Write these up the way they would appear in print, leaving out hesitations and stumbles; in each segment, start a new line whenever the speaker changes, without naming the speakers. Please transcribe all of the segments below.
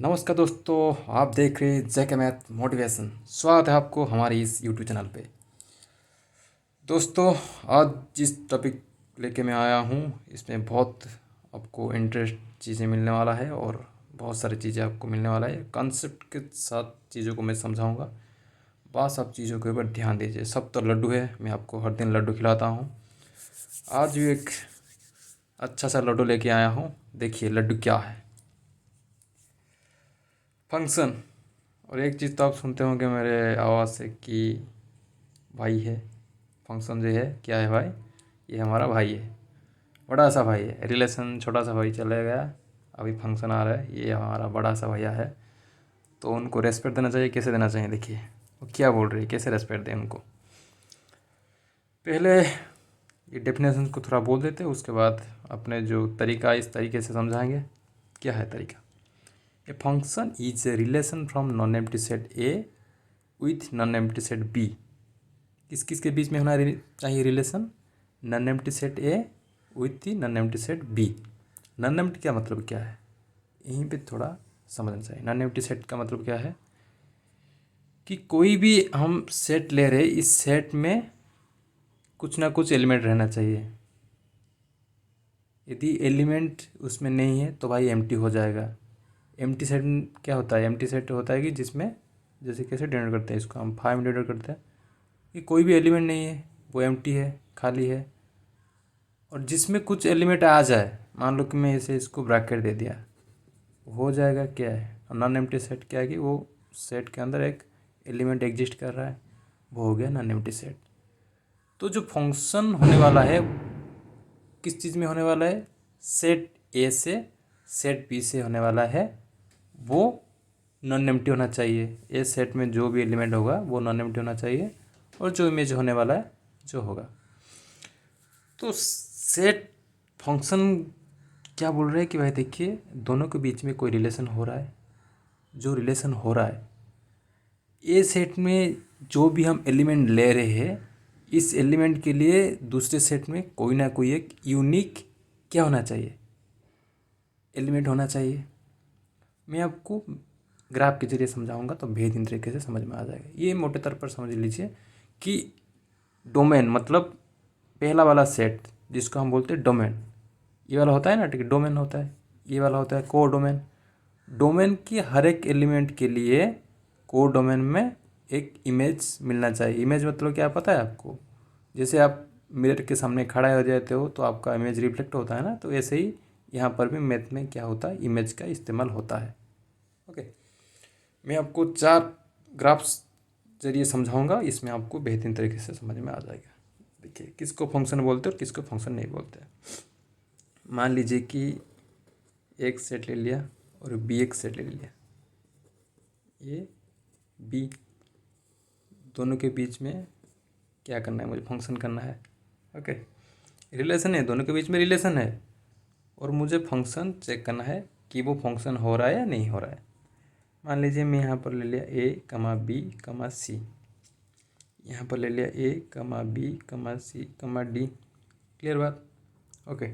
नमस्कार दोस्तों, आप देख रहे हैं जैक मैथ मोटिवेशन। स्वागत है आपको हमारे इस यूट्यूब चैनल पे। दोस्तों, आज जिस टॉपिक लेके मैं आया हूँ इसमें बहुत आपको इंटरेस्ट चीज़ें मिलने वाला है और बहुत सारी चीज़ें आपको मिलने वाला है। कॉन्सेप्ट के साथ चीज़ों को मैं समझाऊँगा, बस आप चीज़ों के ऊपर ध्यान दीजिए। सब तो लड्डू है, मैं आपको हर दिन लड्डू खिलाता हूँ। आज भी एक अच्छा सा लड्डू लेके आया हूँ। देखिए लड्डू क्या है। फंक्शन। और एक चीज़ तो आप सुनते होंगे मेरे आवाज़ से कि भाई है। फंक्शन जो है क्या है भाई, ये हमारा भाई है, बड़ा सा भाई है। रिलेशन छोटा सा भाई चले गया, अभी फंक्शन आ रहा है, ये हमारा बड़ा सा भैया है। तो उनको रेस्पेक्ट देना चाहिए। कैसे देना चाहिए, देखिए वो क्या बोल रही है, कैसे रेस्पेक्ट दें उनको। पहले ये डेफिनेशन को थोड़ा बोल देते हैं, उसके बाद अपने जो तरीका इस तरीके से समझाएंगे। क्या है तरीका। A function is a relation from non empty set A with non empty set B. किस किस के बीच में होना चाहिए रिलेशन। Non empty set A with the non empty set B. Non empty का मतलब क्या है, यहीं पे थोड़ा समझना चाहिए। नॉन एम्प्टी सेट का मतलब क्या है कि कोई भी हम सेट ले रहे, इस सेट में कुछ ना कुछ एलिमेंट रहना चाहिए। यदि एलिमेंट उसमें नहीं है तो भाई एम्प्टी हो जाएगा। एम्प्टी सेट क्या होता है, एम्प्टी सेट होता है कि जिसमें जैसे कैसे डिनोट करते हैं, इसको हम 5 डिनोट करते हैं कि कोई भी एलिमेंट नहीं है, वो एम्प्टी है, खाली है। और जिसमें कुछ एलिमेंट आ जाए, मान लो कि मैं इसे इसको ब्रैकेट दे दिया, हो जाएगा क्या है। और नॉन एम्प्टी सेट क्या है कि वो सेट के अंदर एक एलिमेंट एग्जिस्ट कर रहा है, वो हो गया नॉन एम्प्टी सेट। तो जो फंक्शन होने वाला है किस चीज़ में होने वाला है, सेट ए से सेट बी से होने वाला है, वो नॉन एम्प्टी होना चाहिए। ए सेट में जो भी एलिमेंट होगा वो नॉन एम्प्टी होना चाहिए, और जो इमेज होने वाला है जो होगा। तो सेट फंक्शन क्या बोल रहे हैं कि भाई देखिए दोनों के बीच में कोई रिलेशन हो रहा है। जो रिलेशन हो रहा है, ए सेट में जो भी हम एलिमेंट ले रहे हैं, इस एलिमेंट के लिए दूसरे सेट में कोई ना कोई एक यूनिक क्या होना चाहिए, एलिमेंट होना चाहिए। मैं आपको ग्राफ के जरिए समझाऊंगा तो बेहतरीन तरीके से समझ में आ जाएगा। ये मोटे तौर पर समझ लीजिए कि डोमेन मतलब पहला वाला सेट जिसको हम बोलते हैं डोमेन, ये वाला होता है ना, ठीक है, डोमेन होता है। ये वाला होता है को डोमेन। डोमेन की हर एक एलिमेंट के लिए को डोमेन में एक इमेज मिलना चाहिए। इमेज मतलब क्या पता है आपको, जैसे आप मिरर के सामने खड़ा हो जाते हो तो आपका इमेज रिफ्लेक्ट होता है ना, तो ऐसे ही यहाँ पर भी मैथ में क्या होता है, इमेज का इस्तेमाल होता है। ओके, मैं आपको 4 ग्राफ्स जरिए समझाऊंगा, इसमें आपको बेहतरीन तरीके से समझ में आ जाएगा। देखिए किसको फंक्शन बोलते हैं और किसको फंक्शन नहीं बोलते। मान लीजिए कि एक सेट ले लिया और बी एक सेट ले लिया, ये बी, दोनों के बीच में क्या करना है, मुझे फंक्शन करना है। ओके, रिलेशन है, दोनों के बीच में रिलेशन है, और मुझे फंक्शन चेक करना है कि वो फंक्शन हो रहा है या नहीं हो रहा है। मान लीजिए मैं यहाँ पर ले लिया ए कमा बी कमा सी, यहाँ पर ले लिया ए कमा बी कमा सी कमा डी। क्लियर बात। ओके,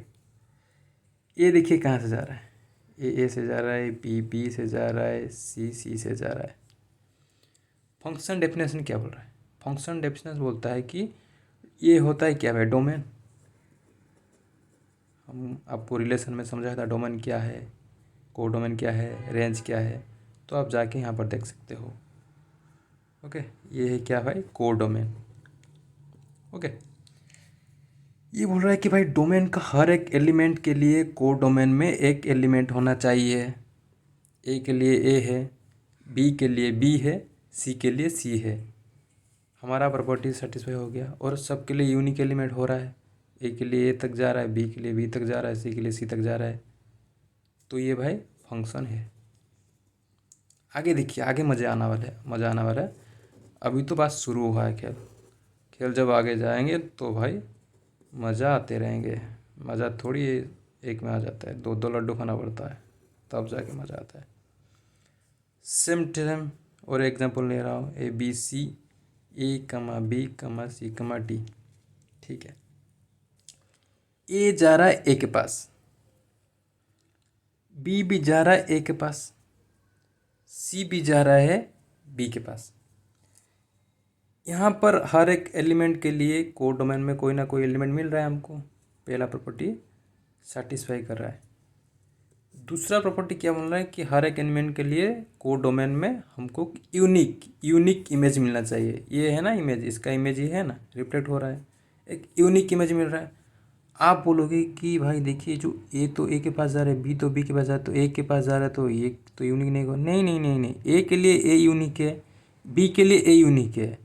ए देखिए कहाँ से जा रहा है, ए से जा रहा है, बी बी से जा रहा है, सी सी से जा रहा है। फंक्शन डेफिनेशन क्या बोल रहा है, फंक्शन डेफिनेशन बोलता है कि ये होता है क्या भाई, डोमेन। हम आपको रिलेशन में समझाया था डोमेन क्या है, को डोमेन क्या है, रेंज क्या है, तो आप जाके यहाँ पर देख सकते हो। ओके, ये है क्या भाई, को डोमेन। ओके, ये बोल रहा है कि भाई डोमेन का हर एक एलिमेंट के लिए को डोमेन में एक एलिमेंट होना चाहिए। ए के लिए ए है, बी के लिए बी है, सी के लिए सी है। हमारा प्रॉपर्टी सेटिस्फाई हो गया, और सबके लिए यूनिक एलिमेंट हो रहा है। ए के लिए ए तक जा रहा है, बी के लिए बी तक जा रहा है, सी के लिए सी तक जा रहा है। तो ये भाई फंक्शन है। आगे देखिए, आगे मज़ा आने वाला है, मज़ा आने वाला है। अभी तो बात शुरू हुआ है। खेल खेल जब आगे जाएंगे तो भाई मज़ा आते रहेंगे। मज़ा थोड़ी एक में आ जाता है, दो दो लड्डू खाना पड़ता है तब जाके मज़ा आता है। सेम टर्म और एग्जांपल ले रहा हूँ, ए बी सी, ए कमा बी कमा सी कमा डी। ठीक है, ए जा रहा है ए के पास, बी भी जा रहा है ए के पास, सी भी जा रहा है बी के पास। यहाँ पर हर एक एलिमेंट के लिए कोड डोमेन में कोई ना कोई एलिमेंट मिल रहा है हमको, पहला प्रॉपर्टी सेटिस्फाई कर रहा है। दूसरा प्रॉपर्टी क्या बोल रहा है कि हर एक एलिमेंट के लिए कोड डोमेन में हमको यूनिक इमेज मिलना चाहिए। ये है ना इमेज, इसका इमेज ये है ना, रिफ्लेक्ट हो रहा है, एक यूनिक इमेज मिल रहा है। आप बोलोगे कि भाई देखिए जो ए तो ए के पास जा रहा है, बी तो बी के पास जा रहा है, तो ए के पास जा रहा है तो ये तो यूनिक नहीं होगा। नहीं नहीं नहीं नहीं, ए के लिए ए यूनिक है, बी के लिए ए यूनिक है।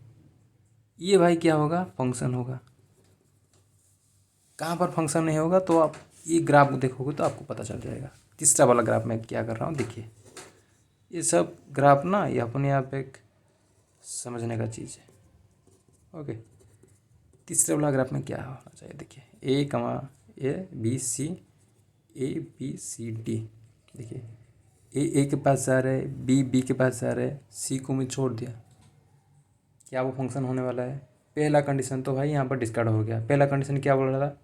ये भाई क्या होगा, फंक्शन होगा। कहाँ पर फंक्शन नहीं होगा तो आप ये ग्राफ देखोगे तो आपको पता चल जाएगा। तीसरा वाला ग्राफ मैं क्या कर रहा हूँ देखिए, ये सब ग्राफ ना ये अपने आप एक समझने का चीज़ है। ओके, तीसरे वाला ग्राफ में क्या होना चाहिए देखिए, A comma A B C, A B C D. देखिए ए के पास जा रहा है, बी बी के पास जा रहा है, सी को मैं छोड़ दिया, क्या वो फंक्शन होने वाला है। पहला कंडीशन तो भाई यहाँ पर डिस्कार्ड हो गया। पहला कंडीशन क्या बोल रहा था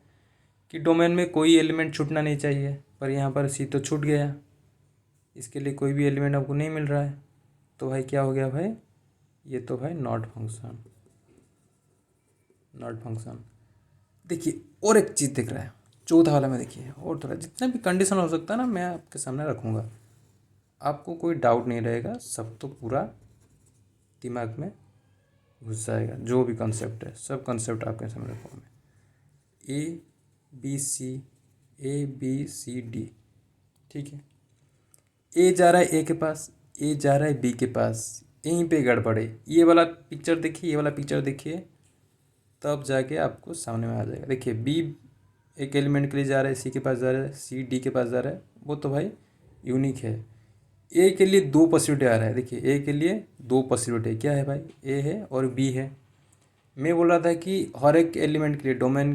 कि डोमेन में कोई एलिमेंट छूटना नहीं चाहिए, पर यहाँ पर सी तो छूट गया, इसके लिए कोई भी एलिमेंट आपको नहीं मिल रहा है, तो भाई क्या हो गया भाई, ये तो भाई नॉट फंक्शन। देखिए और एक चीज़ दिख रहा है चौथा वाला में, देखिए और थोड़ा जितना भी कंडीशन हो सकता है ना मैं आपके सामने रखूँगा, आपको कोई डाउट नहीं रहेगा, सब तो पूरा दिमाग में घुस जाएगा। जो भी कंसेप्ट है सब कंसेप्ट आपके सामने रखूँगा मैं। ए बी सी डी, ठीक है। ए जा रहा है ए के पास, ए जा रहा है बी के पास, यहीं पे गड़बड़ है। ये वाला पिक्चर देखिए, ये वाला पिक्चर देखिए, तब जाके आपको सामने में आ जाएगा। देखिए बी एक एलिमेंट के लिए जा रहा है, सी के पास जा रहा है, सी डी के पास जा रहा है, वो तो भाई यूनिक है। ए के लिए दो पॉसिबिलिटी आ रहा है, देखिए ए के लिए दो पॉसिबिलिटी क्या है भाई, ए है और बी है। मैं बोल रहा था कि हर एक एलिमेंट के लिए, डोमेन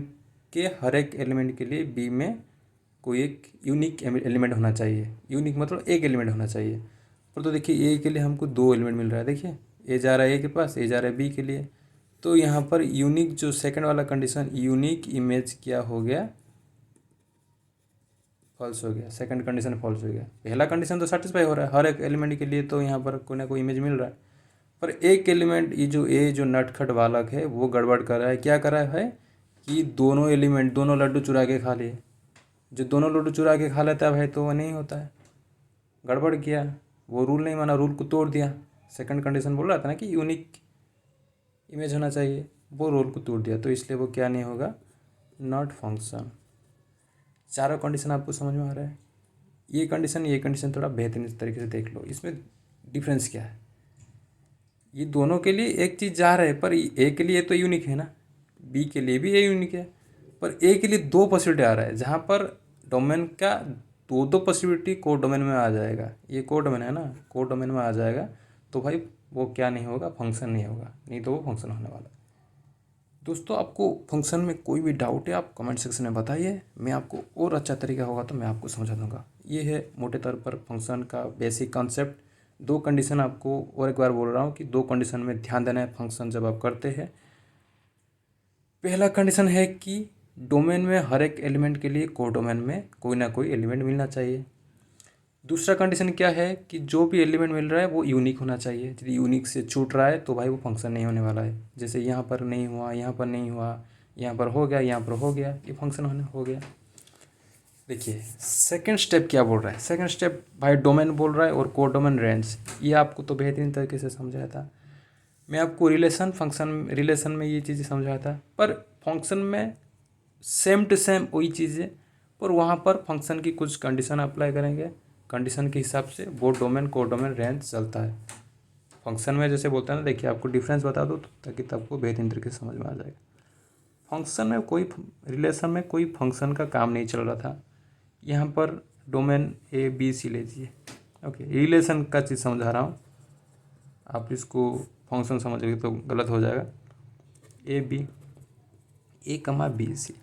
के हर एक एलिमेंट के लिए बी में कोई एक यूनिक एलिमेंट होना चाहिए। यूनिक मतलब एक एलिमेंट होना चाहिए, पर तो देखिए ए के लिए हमको दो एलिमेंट मिल रहा है। देखिए ए जा रहा है ए के पास, ए जा रहा है बी के लिए, तो यहाँ पर यूनिक जो सेकंड वाला कंडीशन यूनिक इमेज क्या हो गया, फॉल्स हो गया। सेकंड कंडीशन फॉल्स हो गया। पहला कंडीशन तो सेटिस्फाई हो रहा है, हर एक एलिमेंट के लिए तो यहाँ पर कोई ना कोई इमेज मिल रहा है, पर एक एलिमेंट ये जो नटखट बालक है वो गड़बड़ कर रहा है। क्या कर रहा है कि दोनों एलिमेंट दोनों लड्डू चुरा के खा लिए। जो दोनों लड्डू चुरा के खा लेता है भाई तो वो नहीं होता है, गड़बड़ किया, वो रूल नहीं माना, रूल को तोड़ दिया। सेकंड कंडीशन बोल रहा था ना कि यूनिक इमेज होना चाहिए, वो रूल को तोड़ दिया, तो इसलिए वो क्या नहीं होगा, नॉट फंक्शन। चारों कंडीशन आपको समझ में आ रहा है। ये कंडीशन थोड़ा बेहतरीन तरीके से देख लो, इसमें डिफरेंस क्या है। ये दोनों के लिए एक चीज़ जा रहा है, पर ए के लिए तो यूनिक है ना, बी के लिए भी ए यूनिक है, पर ए के लिए दो पॉसिबिलिटी आ रहा है, जहाँ पर डोमेन का दो पॉसिबिलिटी कोड डोमेन में आ जाएगा। ये कोड डोमेन है ना, कोड डोमेन में आ जाएगा, तो भाई वो क्या नहीं होगा, फंक्शन नहीं होगा, नहीं तो वो फंक्शन होने वाला है। दोस्तों आपको फंक्शन में कोई भी डाउट है आप कमेंट सेक्शन में बताइए, मैं आपको और अच्छा तरीका होगा तो मैं आपको समझा दूंगा। ये है मोटे तौर पर फंक्शन का बेसिक कॉन्सेप्ट। दो कंडीशन आपको और एक बार बोल रहा हूँ कि दो कंडीशन में ध्यान देना है फंक्शन जब आप करते हैं। पहला कंडीशन है कि डोमेन में हर एक एलिमेंट के लिए कोड डोमेन में कोई ना कोई एलिमेंट मिलना चाहिए। दूसरा कंडीशन क्या है कि जो भी एलिमेंट मिल रहा है वो यूनिक होना चाहिए। यदि यूनिक से छूट रहा है तो भाई वो फंक्शन नहीं होने वाला है। जैसे यहाँ पर नहीं हुआ, यहाँ पर नहीं हुआ, यहाँ पर हो गया, यहाँ पर हो गया, ये फंक्शन होने हो गया। देखिए सेकंड स्टेप क्या बोल रहा है, सेकंड स्टेप भाई डोमेन बोल रहा है और कोड डोमेन रेंज। ये आपको तो बेहतरीन तरीके से समझाया था, मैं आपको रिलेशन में ये चीज़ें समझाया था, पर फंक्शन में सेम टू सेम वही चीज़ें, पर वहाँ पर फंक्शन की कुछ कंडीशन अप्लाई करेंगे, कंडीशन के हिसाब से वो डोमेन कोड डोमेन रेंज चलता है। फंक्शन में जैसे बोलते हैं ना, देखिए आपको डिफरेंस बता दो ताकि तबको बेहतरीन तरीके से समझ में आ जाएगा। फंक्शन में कोई रिलेशन में कोई फंक्शन का काम नहीं चल रहा था। यहाँ पर डोमेन ए बी सी लीजिए, ओके, रिलेशन का चीज़ समझा रहा हूँ, आप इसको फंक्शन समझोगे तो गलत हो जाएगा। ए कमा बी सी,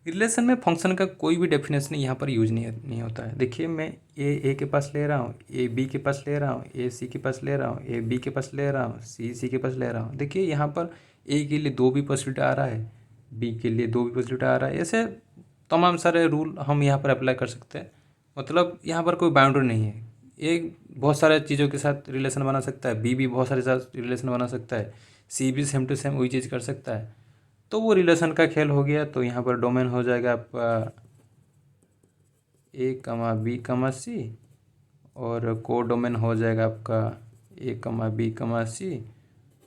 रिलेशन में फंक्शन का कोई भी डेफिनेशन यहाँ पर यूज नहीं होता है। देखिए मैं ए के पास ले रहा हूँ, ए बी के पास ले रहा हूँ, ए सी के पास ले रहा हूँ, ए बी के पास ले रहा हूँ, सी के पास ले रहा हूँ। देखिए यहाँ पर ए के लिए दो भी पॉसिबिलिटी आ रहा है, बी के लिए दो भी पॉसिबिलिटी आ रहा है। ऐसे तमाम सारे रूल हम यहाँ पर अप्लाई कर सकते हैं, मतलब यहाँ पर कोई बाउंड्री नहीं है। ए बहुत सारे चीज़ों के साथ रिलेशन बना सकता है, बी भी बहुत सारे साथ रिलेशन बना सकता है, सी भी सेम टू सेम वही चीज़ कर सकता है। तो वो रिलेशन का खेल हो गया। तो यहाँ पर डोमेन हो जाएगा आपका ए कमा बी कमा सी, और को डोमेन हो जाएगा आपका ए कमा बी कमा सी,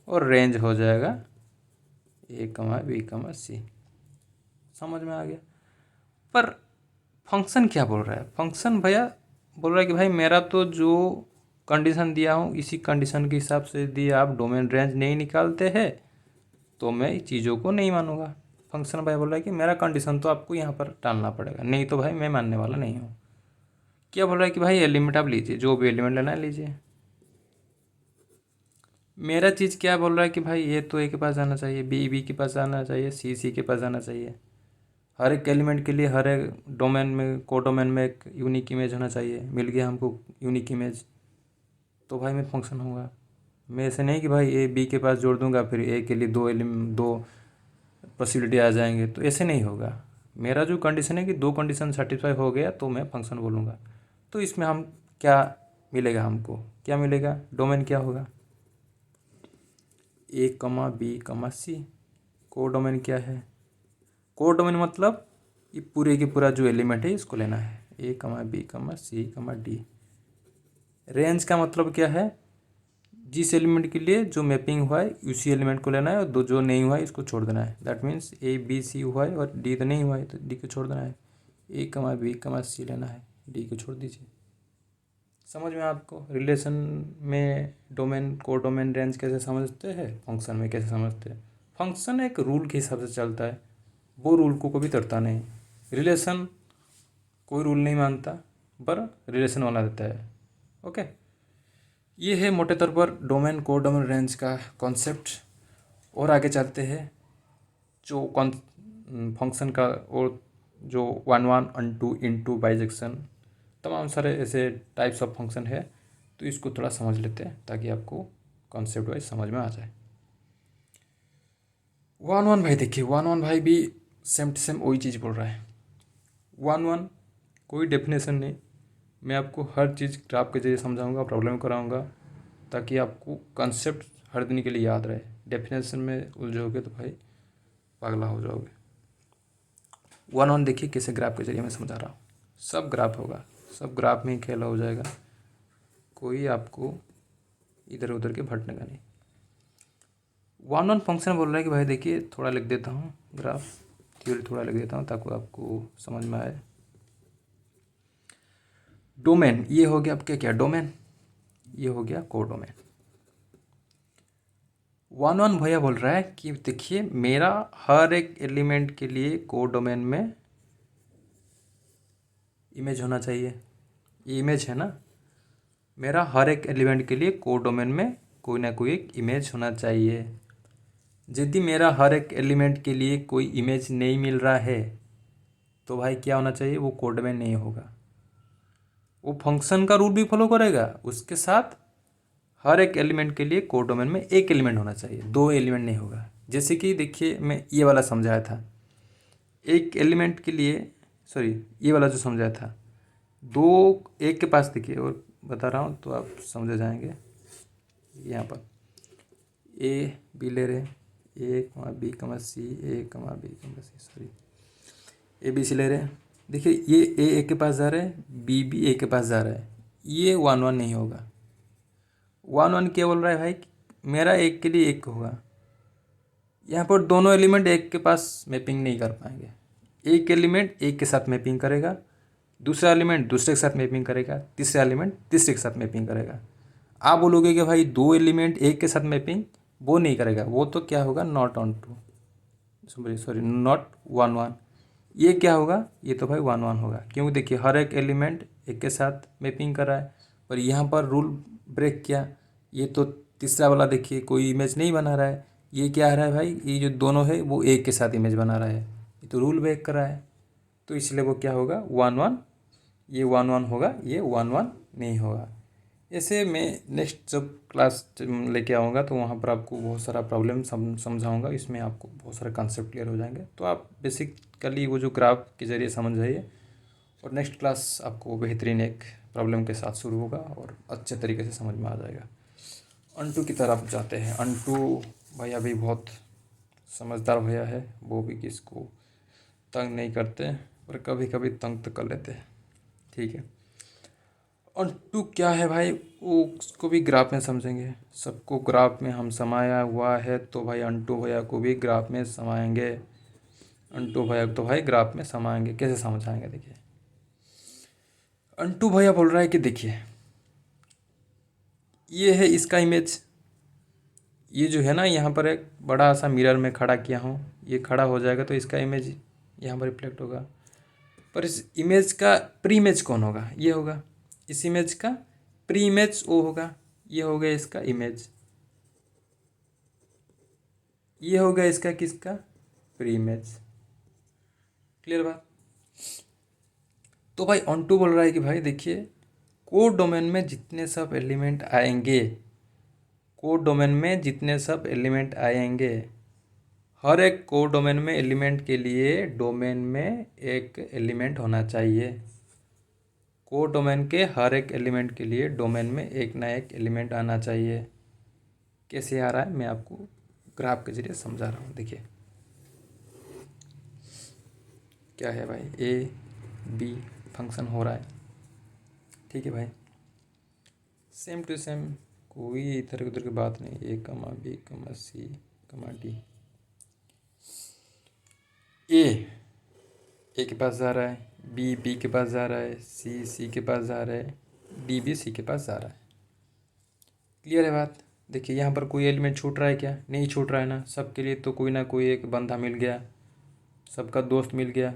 और रेंज हो जाएगा ए कमा बी कमा सी। समझ में आ गया। पर फंक्शन क्या बोल रहा है? फंक्शन भैया बोल रहा है कि भाई मेरा तो जो कंडीशन दिया हूँ इसी कंडीशन के हिसाब से यदि आप डोमेन रेंज नहीं निकालते हैं तो मैं चीज़ों को नहीं मानूंगा। फंक्शन भाई बोल रहा है कि मेरा कंडीशन तो आपको यहाँ पर डालना पड़ेगा, नहीं तो भाई मैं मानने वाला नहीं हूँ। क्या बोल रहा है कि भाई एलिमेंट आप लीजिए, जो भी एलिमेंट लेना है लीजिए। मेरा चीज़ क्या बोल रहा है कि भाई ए तो ए के पास जाना चाहिए, बी बी के पास जाना चाहिए, सी सी के पास जाना चाहिए। हर एक एलिमेंट के लिए हर एक डोमेन में को डोमेन में एक यूनिक इमेज होना चाहिए। मिल गया हमको यूनिक इमेज, तो भाई मैं फंक्शन होगा। मैं ऐसे नहीं कि भाई ए बी के पास जोड़ दूंगा फिर ए के लिए दो पॉसिबिलिटी आ जाएंगे, तो ऐसे नहीं होगा। मेरा जो कंडीशन है कि दो कंडीशन सेटिस्फाई हो गया तो मैं फंक्शन बोलूँगा। तो इसमें हम क्या मिलेगा, हमको क्या मिलेगा, डोमेन क्या होगा, ए कमा बी कमा सी। को डोमेन क्या है? को डोमेन मतलब ये पूरे के पूरा जो एलिमेंट है इसको लेना है, ए कमा बी कमा सी कमा डी। रेंज का मतलब क्या है? जिस एलिमेंट के लिए जो मैपिंग हुआ है उसी एलिमेंट को लेना है, और दो जो नहीं हुआ है इसको छोड़ देना है। That means A B C हुआ है और डी तो नहीं हुआ है तो डी को छोड़ देना है। ए कमा बी कमा सी लेना है, डी को छोड़ दीजिए। समझ में आपको रिलेशन में डोमेन को डोमेन रेंज कैसे समझते हैं, फंक्शन में कैसे समझते हैं? फंक्शन एक रूल के हिसाब से चलता है, वो रूल को कभी तोड़ता नहीं। रिलेशन कोई रूल नहीं मानता पर रिलेशन बना देता है। ओके, ये है मोटे तौर पर डोमेन को डोमेन रेंज का कॉन्सेप्ट। और आगे चलते हैं जो फंक्शन का, और जो one one unto into bijection तमाम सारे ऐसे टाइप्स ऑफ फंक्शन है। तो इसको थोड़ा समझ लेते हैं ताकि आपको कॉन्सेप्ट वाइज समझ में आ जाए। वन वन भाई देखिए, वन वन भाई भी सेम टू सेम वही चीज़ बोल रहा है। वन वन कोई डेफिनेशन नहीं, मैं आपको हर चीज़ ग्राफ के जरिए समझाऊंगा, प्रॉब्लम कराऊंगा ताकि आपको कंसेप्ट हर दिन के लिए याद रहे। डेफिनेशन में उलझोगे तो भाई पागला हो जाओगे। वन वन देखिए कैसे ग्राफ के जरिए मैं समझा रहा हूँ। सब ग्राफ होगा, सब ग्राफ में ही खेला हो जाएगा, कोई आपको इधर उधर के भटनेगा नहीं। वन वन फंक्शन बोल रहा है कि भाई देखिए, थोड़ा लिख देता हूँ ग्राफ थ्योरी, थोड़ा लिख देता हूँ ताकि आपको समझ में आए। डोमेन ये हो गया आपके क्या, डोमेन ये हो गया को डोमेन। वन वन भैया बोल रहा है कि देखिए मेरा हर एक एलिमेंट के लिए को डोमेन में इमेज होना चाहिए। ये इमेज है ना, मेरा हर एक एलिमेंट के लिए को डोमेन में कोई ना कोई एक इमेज होना चाहिए। यदि मेरा हर एक एलिमेंट के लिए कोई इमेज नहीं मिल रहा है तो भाई क्या होना चाहिए, वो को डोमेन नहीं होगा। वो फंक्शन का रूल भी फॉलो करेगा, उसके साथ हर एक एलिमेंट के लिए को डोमेन में एक एलिमेंट होना चाहिए, दो एलिमेंट नहीं होगा। जैसे कि देखिए मैं ये वाला समझाया था, एक एलिमेंट के लिए, सॉरी ये वाला जो समझाया था, दो एक के पास देखिए और बता रहा हूँ तो आप समझ जाएंगे। यहाँ पर ए बी ले रहे, ए कमा बी कमा सी, ए कमा बी कमा सी, सॉरी ए बी सी ले रहे हैं। देखिए ये ए के पास जा रहा है, बी भी ए के पास जा रहा है, ये वन वन नहीं होगा। वन वन क्या बोल रहा है भाई, मेरा एक के लिए एक होगा। यहाँ पर दोनों एलिमेंट एक के पास मैपिंग नहीं कर पाएंगे। एक एलिमेंट एक के साथ मैपिंग करेगा, दूसरा एलिमेंट दूसरे के साथ मैपिंग करेगा, तीसरा एलिमेंट तीसरे के साथ मैपिंग करेगा। आप बोलोगे कि भाई दो एलिमेंट एक के साथ मैपिंग, वो नहीं करेगा, वो तो क्या होगा, not on two, sorry not one one. ये क्या होगा, ये तो भाई वन वन होगा, क्योंकि देखिए हर एक एलिमेंट एक के साथ मैपिंग कर रहा है। पर यहाँ पर रूल ब्रेक किया, ये तो तीसरा वाला देखिए कोई इमेज नहीं बना रहा है। ये क्या आ रहा है भाई, ये जो दोनों है वो एक के साथ इमेज बना रहा है, ये तो रूल ब्रेक कर रहा है। तो इसलिए वो क्या होगा, वन वन, ये वन वन होगा, ये वन वन नहीं होगा। ऐसे मैं नेक्स्ट जब क्लास लेके आऊँगा तो वहाँ पर आपको बहुत सारा प्रॉब्लम समझाऊँगा, इसमें आपको बहुत सारे कॉन्सेप्ट क्लियर हो जाएंगे। तो आप बेसिकली वो जो ग्राफ के ज़रिए समझ जाइए, और नेक्स्ट क्लास आपको बेहतरीन एक प्रॉब्लम के साथ शुरू होगा और अच्छे तरीके से समझ में आ जाएगा। अंटू की तरफ जाते हैं। अंटू भैया भी बहुत समझदार भैया है, वो भी किसको तंग नहीं करते, पर कभी कभी तंग तो कर लेते हैं। ठीक है, अंटू क्या है भाई, वो उसको भी ग्राफ में समझेंगे। सबको ग्राफ में हम समाया हुआ है, तो भाई अंटू भैया को भी ग्राफ में समाएंगे। अंटू भैया तो भाई ग्राफ में समाएंगे, कैसे समझाएंगे देखिए। अंटू भैया बोल रहा है कि देखिए ये है इसका इमेज, ये जो है ना यहाँ पर एक बड़ा सा मिरर में खड़ा किया हूँ, ये खड़ा हो जाएगा तो इसका इमेज यहाँ पर रिफ्लेक्ट होगा। पर इस इमेज का प्री इमेज कौन होगा, ये होगा। इस इमेज का प्री इमेज वो होगा, ये हो गया इसका इमेज, ये हो गया इसका किसका प्री इमेज। क्लियर बात। तो भाई ऑन2 बोल रहा है कि भाई देखिए कोड डोमेन में जितने सब एलिमेंट आएंगे, कोड डोमेन में जितने सब एलिमेंट आएंगे, हर एक कोड डोमेन में एलिमेंट के लिए डोमेन में एक एलिमेंट होना चाहिए। कोड डोमेन के हर एक एलिमेंट के लिए डोमेन में एक ना एक एलिमेंट आना चाहिए। कैसे आ रहा है मैं आपको ग्राफ के जरिए समझा रहा हूँ। देखिए क्या है भाई, ए बी फंक्शन हो रहा है, ठीक है भाई, सेम टू सेम, कोई इधर उधर की बात नहीं। ए कमा बी कमा सी कमा डी, ए के पास जा रहा है, बी के पास जा रहा है, सी के पास जा रहा है, डी सी के पास जा रहा है। क्लियर है बात। देखिए यहाँ पर कोई एलिमेंट छूट रहा है क्या, नहीं छूट रहा है ना। सबके लिए तो कोई ना कोई एक बंदा मिल गया, सबका दोस्त मिल गया,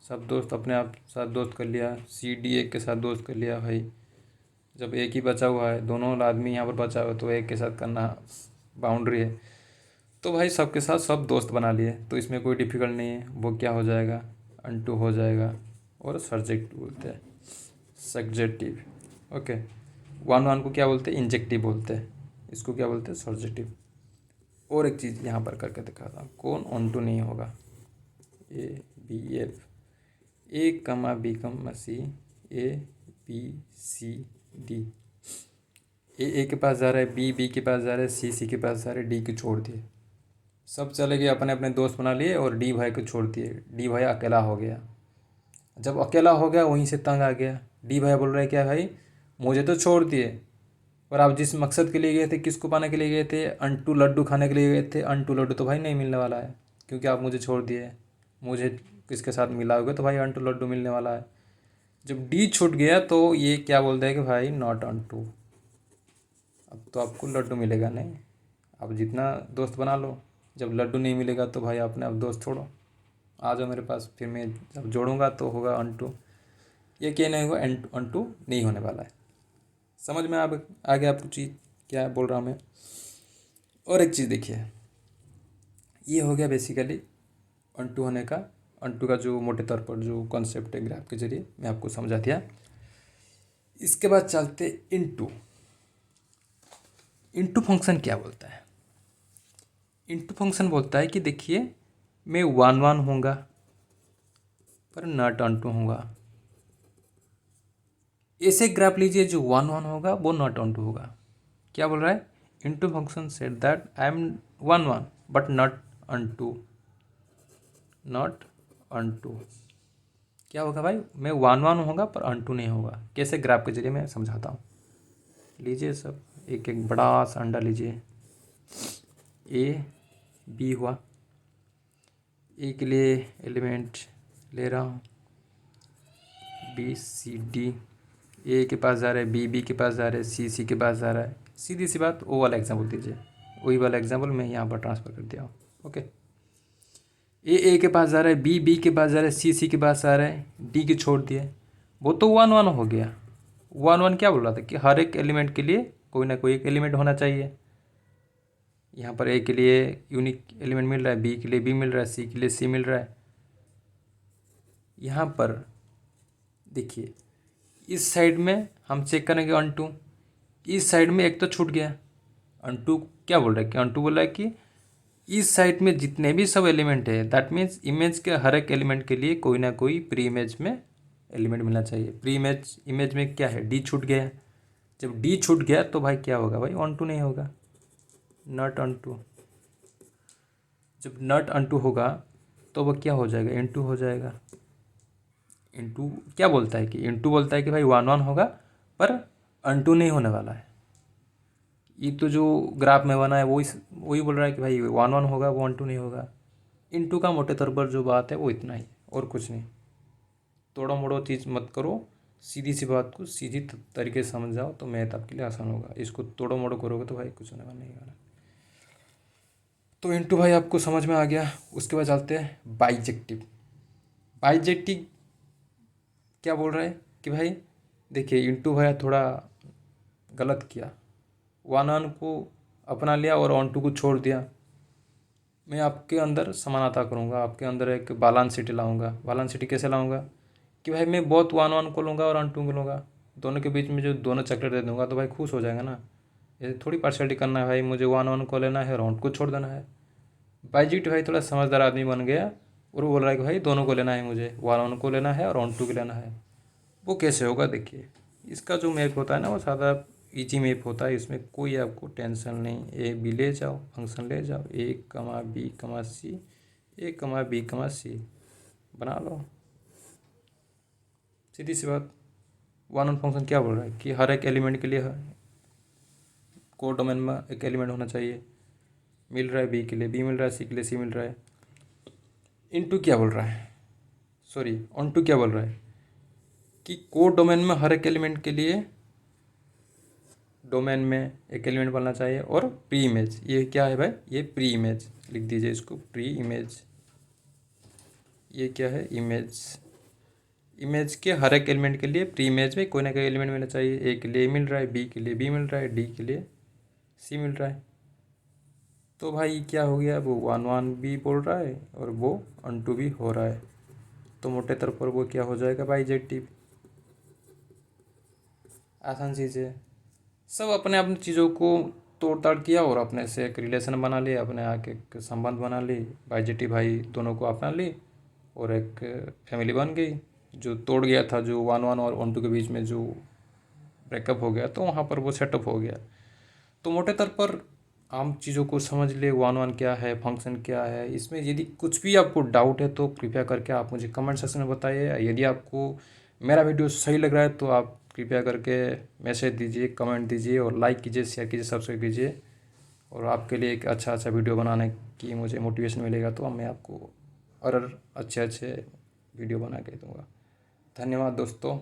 सब दोस्त अपने आप साथ दोस्त कर लिया। सी डी एक के साथ दोस्त कर लिया भाई। जब एक ही बचा हुआ है, दोनों आदमी यहाँ पर बचा हुआ है, तो एक के साथ करना बाउंड्री है, तो भाई सबके साथ सब दोस्त बना लिए, तो इसमें कोई डिफ़िकल्ट नहीं है। वो क्या हो जाएगा, अनटू हो जाएगा। और सब्जेक्टिव बोलते हैं, सब्जेक्टिव। ओके, वन को क्या बोलते हैं, इंजेक्टिव बोलते हैं, इसको क्या बोलते हैं, सब्जेक्टिव। और एक चीज़ यहाँ पर करके दिखाता हूँ, कौन ऑन टू नहीं होगा। ए बी एफ, ए कमा बी कमा सी, ए बी सी डी, ए के पास जा रहा है, बी के पास जा रहा है, सी के पास जा रहा है, डी को छोड़ दिए, सब चले गए अपने अपने दोस्त बना लिए, और डी भाई को छोड़ दिए। डी भाई अकेला हो गया। जब अकेला हो गया वहीं से तंग आ गया। डी भाई बोल रहे क्या भाई, मुझे तो छोड़ दिए, और आप जिस मकसद के लिए गए थे, किसको पाने के लिए गए थे, अंटू लड्डू खाने के लिए गए थे, अंटू लड्डू तो भाई नहीं मिलने वाला है, क्योंकि आप मुझे छोड़ दिए। मुझे किसके साथ मिलाओगे तो भाई अंटू लड्डू मिलने वाला है। जब डी छूट गया तो ये क्या बोलता है कि भाई नॉट अंटू, अब तो आपको लड्डू मिलेगा नहीं, आप जितना दोस्त बना लो, जब लड्डू नहीं मिलेगा तो भाई अपने आप दोस्त छोड़ो, आ जाओ मेरे पास, फिर मैं जब जोड़ूंगा तो होगा अंटू। ये क्या नहीं होगा, अंटू नहीं होने वाला है। समझ में आ गया आपको चीज़ क्या बोल रहा हूँ मैं। और एक चीज़ देखिए, ये हो गया बेसिकली अंटू होने का, अंटू का जो मोटे तौर पर जो कॉन्सेप्ट है ग्राफ के जरिए मैं आपको समझा दिया। इसके बाद चलते इनटू। इनटू फंक्शन क्या बोलता है, इनटू फंक्शन बोलता है कि देखिए मैं वन होऊंगा पर नॉट अंटू होऊंगा। ऐसे ग्राफ लीजिए जो वन होगा वो नॉट अंटू होगा। क्या बोल रहा है, into function set that I am one but not unto, not unto. क्या होगा भाई, मैं वन होगा पर अंटू नहीं होगा। कैसे, ग्राफ के जरिए मैं समझाता हूँ। लीजिए सब एक एक बड़ा सा अंडा लीजिए, ए बी हुआ, ए के लिए एलिमेंट ले रहा हूँ, बी सी डी, ए के पास जा रहा है, बी के पास जा रहा है, सी के पास जा रहा है। सीधी सी बात, वो वाला एग्जाम्पल दीजिए, वही वाला एग्जाम्पल मैं यहाँ पर ट्रांसफ़र कर दिया हूँ। ओके, ए के पास जा रहा है, बी के पास जा रहा है, सी के पास आ रहा है, डी के छोड़ दिए, वो तो वन हो गया। वन क्या बोल रहा था कि हर एक एलिमेंट के लिए कोई ना कोई एक एलिमेंट होना चाहिए। यहाँ पर ए के लिए यूनिक एलिमेंट मिल रहा है, बी के लिए बी मिल रहा है, सी के लिए सी मिल रहा है। यहाँ पर देखिए इस साइड में हम चेक करेंगे अंटू, इस साइड में एक तो छूट गया। अंटू क्या बोल रहा है कि अंटू बोल रहा है कि इस साइड में जितने भी सब एलिमेंट है, दैट मीन्स इमेज के हर एक एलिमेंट के लिए कोई ना कोई प्री इमेज में एलिमेंट मिलना चाहिए। प्री इमेज इमेज में क्या है, डी छूट गया। जब डी छूट गया तो भाई क्या होगा भाई, ऑन टू नहीं होगा, नॉट ऑन टू। जब नॉट ऑन टू होगा तो वह क्या हो जाएगा, इनटू हो जाएगा। इनटू क्या बोलता है कि इनटू बोलता है कि भाई वन वन होगा पर अनटू नहीं होने वाला है। ये तो जो ग्राफ में बना है वही वही बोल रहा है कि भाई वन वन होगा, वो वन टू नहीं होगा। इनटू का मोटे तौर पर जो बात है वो इतना ही, और कुछ नहीं। तोड़ो मोड़ो चीज़ मत करो, सीधी सी बात को सीधी तरीके से समझ जाओ तो मैथ आपके लिए आसान होगा। इसको तोड़ो मोड़ो करोगे तो भाई कुछ होने वाला नहीं वाला। तो इनटू भाई आपको समझ में आ गया। उसके बाद चलते हैं बाइजेक्टिव। बाइजेक्टिव क्या बोल रहा है कि भाई देखिए इनटू भाई थोड़ा गलत किया, वन वन को अपना लिया और ऑन टू को छोड़ दिया। मैं आपके अंदर समानता करूँगा, आपके अंदर एक बैलेंस सिटी लाऊंगा। बैलेंस सिटी कैसे लाऊंगा कि भाई मैं बहुत वन वन को लूँगा और ऑन टू को लूँगा, दोनों के बीच में जो दोनों चॉकलेट दे दूँगा तो भाई खुश हो जाएगा ना। ये थोड़ी पार्शलिटी करना है भाई, मुझे वन वन को लेना है और ऑन को छोड़ देना है। बाईजीट भाई थोड़ा समझदार आदमी बन गया और वो बोल रहा है कि भाई दोनों को लेना है, मुझे वन वन को लेना है और ऑन टू को लेना है। वो कैसे होगा देखिए, इसका जो मैप होता है ना वो सादा इजी मैप होता है, इसमें कोई आपको टेंशन नहीं। ए बी ले जाओ, फंक्शन ले जाओ, ए कमा बी कमा सी, ए कमा बी कमा सी बना लो, सीधी सी बात। वन ऑन फंक्शन क्या बोल रहा है कि हर एक एलिमेंट के लिए कोड डोमेन में एक एलिमेंट होना चाहिए। मिल रहा है बी के लिए बी मिल रहा है, सी के लिए सी मिल रहा है। इनटू क्या बोल रहा है, सॉरी ऑन टू क्या बोल रहा है कि कोड डोमेन में हर एक एलिमेंट के लिए डोमेन में एक एलिमेंट बनना चाहिए। और प्री इमेज, ये क्या है भाई, ये प्री इमेज लिख दीजिए इसको, प्री इमेज। ये क्या है, इमेज। इमेज के हर एक एलिमेंट के लिए प्री इमेज में कोई ना कोई एलिमेंट मिलना चाहिए। ए के लिए मिल रहा है, बी के लिए बी मिल रहा है, डी के लिए सी मिल रहा है। तो भाई क्या हो गया, वो वन वन भी बोल रहा है और वो अनटू भी हो रहा है। तो मोटे तौर पर वो क्या हो जाएगा बाइजेक्टिव। आसान चीज़ है। सब अपने अपनी चीज़ों को तोड़ ताड़ किया और अपने से एक रिलेशन बना लिया, अपने आके एक संबंध बना ली। बाईजेटी भाई दोनों को अपना ली और एक फैमिली बन गई। जो तोड़ गया था, जो वन वन और वन टू के बीच में जो ब्रेकअप हो गया, तो वहाँ पर वो सेटअप हो गया। तो मोटे तौर पर आम चीज़ों को समझ ले, वन वन क्या है, फंक्शन क्या है। इसमें यदि कुछ भी आपको डाउट है तो कृपया करके आप मुझे कमेंट सेक्शन में बताइए। यदि आपको मेरा वीडियो सही लग रहा है तो आप कृपया करके मैसेज दीजिए, कमेंट दीजिए और लाइक कीजिए, शेयर कीजिए, सब्सक्राइब कीजिए। और आपके लिए एक अच्छा अच्छा वीडियो बनाने की मुझे मोटिवेशन मिलेगा तो मैं आपको और अच्छे अच्छे वीडियो बना के दूँगा। धन्यवाद दोस्तों।